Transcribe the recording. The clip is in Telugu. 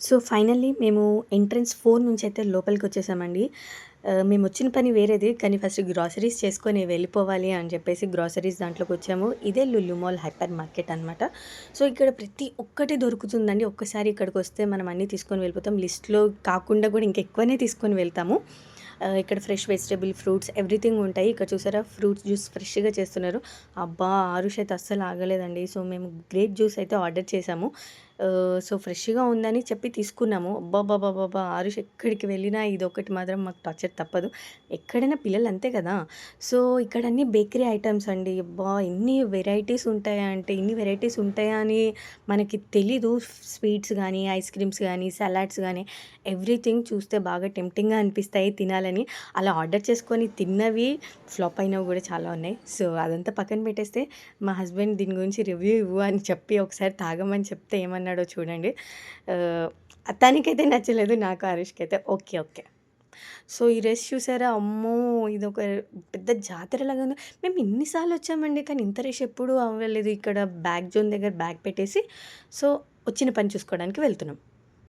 సో, ఫైనల్లీ మేము ఎంట్రన్స్ 4 నుంచయితే లోపలికొచ్చేసామండి. మేమొచ్చిన పని వేరేది. కానీ ఫస్ట్ గ్రాసరీస్ చేసుకొని వెళ్ళిపోవాలి అని చెప్పేసి గ్రాసరీస్ దాంట్లోకొచ్చాము. ఇదే లులు మాల్ హైపర్ మార్కెట్ అనమాట. సో, ఇక్కడ ప్రతి ఒక్కటి దొరుకుతుందండి. ఒక్కసారి ఇక్కడికొస్తే మనం అన్నీ తీసుకొని వెళ్ళిపోతాం. లిస్ట్‌లో కాకుండా కూడా ఇంకెక్కువనే తీసుకొని వెళ్తాము. ఇక్కడ ఫ్రెష్ వెజిటబుల్, ఫ్రూట్స్ ఎవ్రీథింగ్ ఉంటాయి. ఇక్కడ చూసారా ఫ్రూట్స్ జ్యూస్ ఫ్రెష్‌గా చేస్తున్నారు. అబ్బా! ఆరుష్ అయితే అస్సలు ఆగలేదండి. సో, మేము గ్రేప్ జ్యూస్ అయితే ఆర్డర్ చేశాము. సో, ఫ్రెష్‌గా ఉందని చెప్పి తీసుకున్నాము. అబ్బబ్బబ్బబ్బబ్బా! ఆరుష్ ఎక్కడికి వెళ్ళినా ఇదొకటి మాత్రం మాకు టార్చర్ తప్పదు. ఎక్కడైనా పిల్లలు అంతే కదా! సో, ఇక్కడ అన్నీ బేకరీ ఐటెమ్స్ అండి. అబ్బా! ఇన్ని వెరైటీస్ ఉంటాయా అంటే, ఇన్ని వెరైటీస్ ఉంటాయా అని మనకి తెలీదు. స్వీట్స్ గానీ, ఐస్ క్రీమ్స్ గానీ, సలాడ్స్ గానీ ఎవ్రీథింగ్ చూస్తే బాగా టెంప్టింగ్‌గా అనిపిస్తాయి తినాలని. అలా ఆర్డర్ చేసుకొని తిన్నవి ఫ్లాప్ అయినవి గూడా చాలా ఉన్నాయి. సో, అదంతా పక్కన పెట్టేస్తే మా హస్బెండ్ దీని గురించి రివ్యూ ఇవ్వు అని చెప్పి ఒకసారి తాగమని చెప్తే ఏమన్నాడో చూడండి. ఆహ్, తనకైతే నచ్చలేదు. నాకు ఆరుష్‌కైతే ఓకే. ఓకే. సో, ఈ రష్ చూసారా? అమ్మో! ఇదొక పెద్ద జాతరలాగా ఉంది. మేము ఇన్ని సార్లు వచ్చామండి. కానీ ఇంత రష్ ఎప్పుడూ అవ్వలేదు. ఇక్కడ బ్యాగ్ జోన్ దగ్గర బ్యాగ్ పెట్టేసి సో, వచ్చిన పని చూసుకోవడానికి వెళ్తున్నాం.